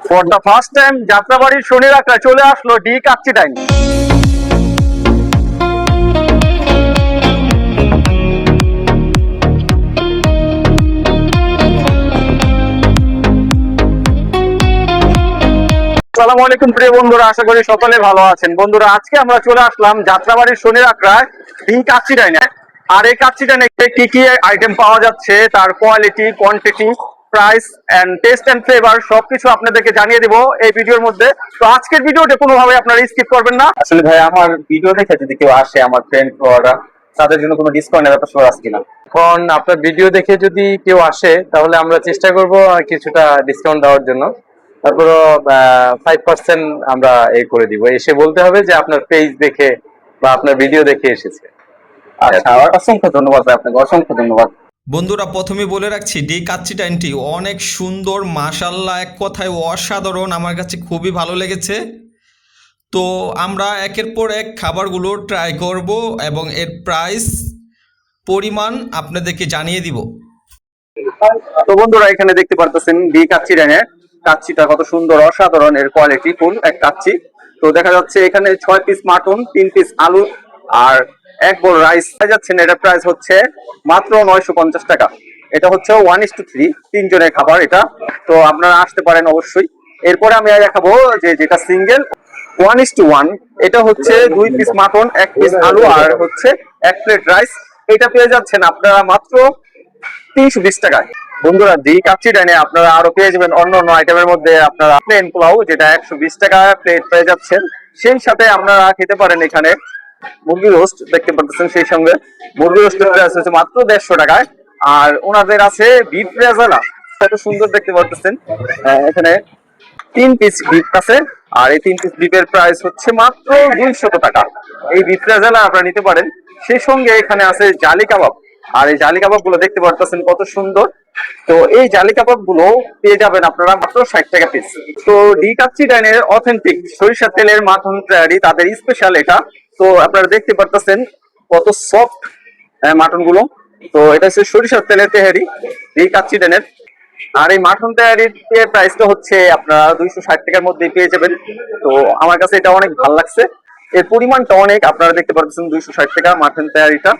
For the first time যাত্রাবাড়ির শনির আখড়ায় চলে আসলো ডি কাচ্চি ডাইন। আসসালামু আলাইকুম প্রিয় বন্ধুরা, আশা করি সকলে ভালো আছেন। বন্ধুরা, আজকে আমরা চলে আসলাম যাত্রাবাড়ির শনির আখড়ায় ডি কাচ্চি ডাইনে। আর এই কাচ্চি ডাইনে কি কি আইটেম পাওয়া যাচ্ছে, তার quality, quantity, price and taste and flavour সবকিছু আপনাদেরকে জানিয়ে দিব এই ভিডিওর মধ্যে। তো আজকের ভিডিওটা কোনোভাবে আপনারা স্কিপ করবেন না। আসলে ভাই আমার ভিডিও দেখে যদি কেউ আসে, আমার ফ্রেন্ড ওরা, তাদের জন্য কোনো ডিসকাউন্টের ব্যাপার সবার আছে কিনা? এখন আপনার ভিডিও দেখে যদি কেউ আসে তাহলে আমরা চেষ্টা করব কিছুটা ডিসকাউন্ট দেওয়ার জন্য। তারপরে 5% আমরা এই করে দিব। এসে বলতে হবে যে আপনার পেজ দেখে বা আপনার ভিডিও দেখে এসেছে। আচ্ছা, অসংখ্য ধন্যবাদ ভাই, আপনাকে অসংখ্য ধন্যবাদ। বন্ধুরা, প্রথমে বলে রাখছি, ডি কাচ্চি ডাইনটি অনেক সুন্দর, মাশাআল্লাহ, এক কথায় অসাধারণ। আমার কাছে খুবই ভালো লেগেছে। তো আমরা একের পর এক খাবারগুলো ট্রাই করব এবং এর প্রাইস, পরিমাণ আপনাদেরকে জানিয়ে দিব। তো বন্ধুরা, এখানে দেখতে পারতেছেন ডি কাচ্চি ডাইনে কাচ্চিটা কত সুন্দর, অসাধারণ, এর কোয়ালিটি ফুল এক কাচ্চি। তো দেখা যাচ্ছে এখানে 6 পিস মাটন, 3 পিস আলু আর এক বড় রাইস যাচ্ছে। এটার প্রাইস হচ্ছে মাত্র 950 টাকা। এটা হচ্ছে 1:3 তিনজনের খাবার এটা। তো আপনারা আসতে পারেন অবশ্যই। এরপরে আমি দেখাবো যেটা সিঙ্গেল 1:1, এটা হচ্ছে 2 পিস মাটন, 1 পিস আলু আর হচ্ছে 1 প্লেট রাইস। এটা পেয়ে যাচ্ছেন আপনারা মাত্র 320 টাকায়। বন্ধুরা, ডি কাচ্চি ডাইনে আপনারা আরো পেয়ে যাবেন অন্য অন্য আইটেমের মধ্যে আপনারা প্লেন পোলাও, যেটা 120 টাকা প্লেট পেয়ে যাচ্ছেন। সেই সাথে আপনারা খেতে পারেন এখানে মুরগি রোস্ট, দেখতে পাচ্ছেন। সেই সঙ্গে মুরগি রোস্টের প্রাইস হচ্ছে মাত্র 150 টাকায়। আর ওনাদের আছে বিফ রেজালা, এত সুন্দর দেখতে পাচ্ছেন। এখানে 3 পিস বিফ আছে আর এই 3 পিস বিফের প্রাইস হচ্ছে মাত্র 200 টাকা। এই বিফ রেজালা আপনারা নিতে পারেন। সেই সঙ্গে এখানে আছে জালি কাবাব, আর এই জালি কাবাব গুলো দেখতে পাচ্ছেন কত সুন্দর। তো এই জালি কাবাব গুলো পেয়ে যাবেন আপনারা মাত্র 60 টাকা পিস। তো ডি কাচ্চি ডাইনের অথেন্টিক সরিষার তেলের মাখন তৈরি, তাদের স্পেশাল এটা। তো আপনারা দেখতে পারতেছেন কত সফট মাটন গুলো। তো এটা হচ্ছে সরিষার তেলের তেহারি ডি কাচ্চি ডাইনের। আর এই মাটন তেহারির প্রাইসটা হচ্ছে আপনারা 260 টাকার মধ্যে পেয়ে যাবেন। তো আমার কাছে এটা অনেক ভালো লাগছে, এর পরিমাণটা অনেক। আপনারা দেখতে পাচ্ছেন 260 টাকা মাটন তেহারিটা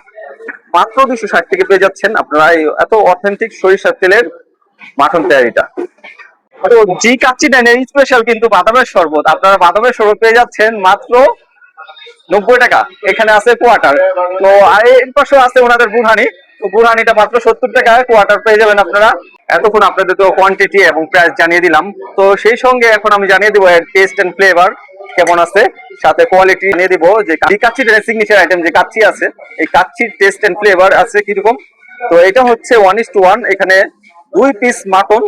মাত্র 260 টাকা পেয়ে যাচ্ছেন আপনারা এই এত অথেন্টিক সরিষার তেলের মাটন তেহারিটা। তো জি কাচ্চি ডাইনের স্পেশাল কিন্তু বাদামের শরবত, আপনারা বাদামের শরবত পেয়ে যাচ্ছেন মাত্র 90 টাকা। এখানে আছে কোয়ার্টার। তো এর পাশে আছে ওনাদের বুরহানি। তো বুরহানিটা মাত্র 70 টাকায় কোয়ার্টার পেয়ে যাবেন আপনারা। এতক্ষণ আপনাদের তো কোয়ান্টিটি এবং প্রাইস জানিয়ে দিলাম। তো সেই সঙ্গে এখন আমি জানিয়ে দিব এর টেস্ট এন্ড ফ্লেভার কেমন আছে, সাথে কোয়ালিটি নিয়ে দিব যে কাচ্চি সিগনেচার আইটেম যে কাচ্চি আছে, এই কাচ্চির টেস্ট এন্ড ফ্লেভার আছে কিরকম। তো এটা হচ্ছে 1:1, এখানে 2 পিস মাটন,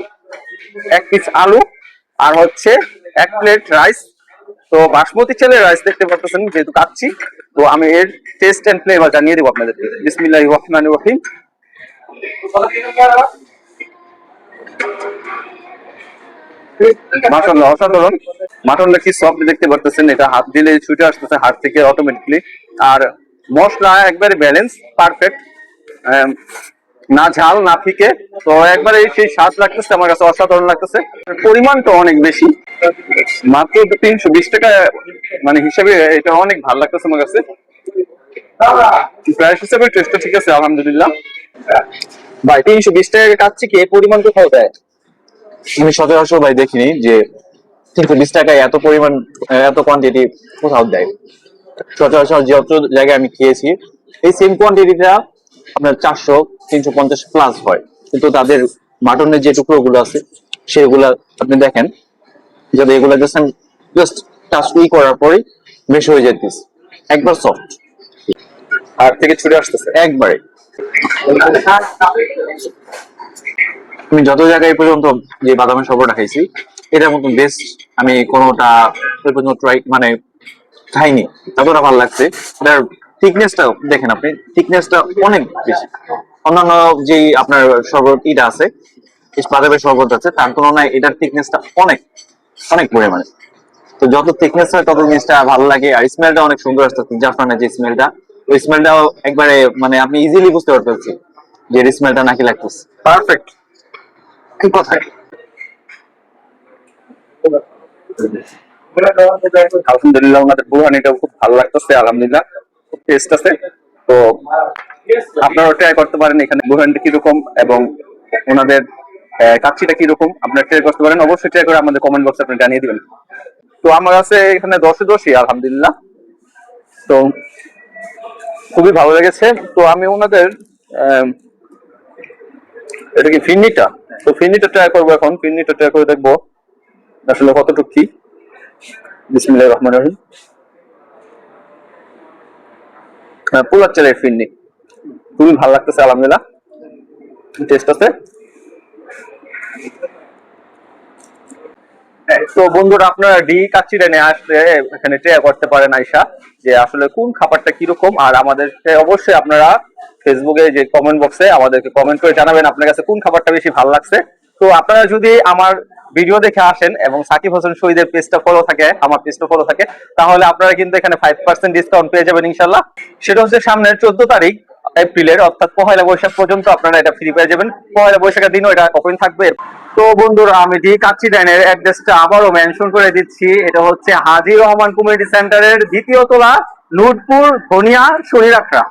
1 পিস আলু আর হচ্ছে 1 প্লেট রাইস। তো বাসমতি চালের রাইস দেখতে পাচ্ছেন যেহেতু কাচ্চি। তো আমি এর টেস্ট এন্ড ফ্লেভার জানিয়ে দেবো আপনাদেরকে। বিসমিল্লাহির রহমানির রহিম। মাশাআল্লাহ, অসাধারণ। মাটনটা কি সফট দেখতে পারতেছেন, এটা হাত দিলে ছুটে আসতেছে হাত থেকে অটোমেটিকলি। আর মশলা একবারে ব্যালেন্স, পারফেক্ট, না ঝাল না ফিকে। তো একবারে সেই স্বাদ লাগতেছে, আমার কাছে অসাধারণ লাগতেছে। পরিমাণটা অনেক বেশি, মাত্র 320 টাকা মানে হিসাবে এটা অনেক ভালো লাগতেছে আমার কাছে। প্রাইস হিসাবে টেস্টটা ঠিক আছে, আলহামদুলিল্লাহ। ভাই 320 টাকা কাচ্চি কি এই পরিমাণ কোথাও দেয়? আমি সচরাচর ভাই দেখিনি যে 320 টাকায় এত পরিমাণ, এত কোয়ান্টিটি কোথাও দেয়। সচরাচর যত জায়গায় আমি খেয়েছি এই সেম কোয়ান্টিটিটা আপনার 400-350 প্লাস হয়, কিন্তু তাদের মাটনের যে টুকরো গুলো আছে সেগুলা আপনি দেখেন, যদি এগুলা জাস্ট টাচ করার পরেই বেশ হয়ে যেতেছে, একবার সফট, আর থেকে ছুটে আসতেছে একবারে। আমি যত জায়গায় পর্যন্ত যে বাদামের শরবতটা খাইছি এটার মতন বেস্ট আমি কোনোটা এই পর্যন্ত ট্রাই মানে খাইনি। এতটা ভালো লাগছে। এটার থিকনেসটা দেখেন আপনি, থিকনেসটা অনেক বেশি। অন্যান্য যে আপনার শরবত ইটা আছে, বাদামের শরবত আছে, তার তুলনায় এটার থিকনেসটা অনেক অনেক পরিমাণে। তো যত থিকনেস হয় তত জিনিসটা ভালো লাগে। আর স্মেলটা অনেক সুন্দর আসতেছে, জাফরানের যে স্মেলটা, ওই স্মেলটাও একবারে মানে আপনি ইজিলি বুঝতে পারতেছি যে স্মেলটা নাকি লাগতেছে পারফেক্ট। কি কথায় আলহামদুলিল্লাহ ওনাদের বুরহানিটাও খুব ভালো লাগতেছে, আলহামদুলিল্লাহ খুব টেস্ট আছে। তো আপনারাও ট্রাই করতে পারেন এখানে বুরহানিটা কিরকম এবং ওনাদের কাচ্চিটা কিরকম আপনারা ট্রাই করতে পারেন। অবশ্যই ট্রাই করে আমাদের কমেন্ট বক্সে আপনি জানিয়ে দিবেন। তো আমার আছে এখানে 10-10ই আলহামদুলিল্লাহ। তো খুবই ভালো লেগেছে। তো আমি ওনাদের এটা কি ফিরনিটা, তো ফিরনিটা ট্রাই করবো এখন, ফিরনিটা ট্রাই করে দেখবো আসলে কতটুকু কি। বিসমিল্লাহির রহমানির রহিম। পোলার চালের ফিরনি খুবই ভালো লাগতেছে আলহামদুলিল্লাহ, টেস্ট আছে। তো বন্ধুরা আপনারা ডি কাচ্চিডানে আসলে এখানে ট্রাই করতে পারেন আইসা, যে আসলে কোন খাবারটা কিরকম। আর আমাদেরকে অবশ্যই আপনারা ফেসবুকে যে কমেন্ট বক্সে আমাদেরকে কমেন্ট করে জানাবেন আপনার কাছে কোন খাবারটা বেশি ভালো লাগছে। তো আপনারা যদি আমার ভিডিও দেখে আসেন এবং সাকিব হোসেন শহীদের পেজটা ফলো থাকে, আমার পেজটা ফলো থাকে, তাহলে আপনারা কিন্তু এখানে 5% ডিসকাউন্ট পেয়ে যাবেন ইনশাল্লাহ। সেটা হচ্ছে সামনের 14 তারিখ এপ্রিলের, অর্থাৎ পহেলা বৈশাখ পর্যন্ত আপনারা এটা ফ্রি পেয়ে যাবেন। পহেলা বৈশাখের দিনও এটা ওপেন থাকবে। তো বন্ধুরা আমি ডি কাচ্চিডানের অ্যাড্রেসটা আবারও মেনশন করে দিচ্ছি। এটা হচ্ছে হাজী রহমান কমিউনিটি সেন্টারের 2য় তলা, নুরপুর, ধনিয়া, শরীরাখড়া।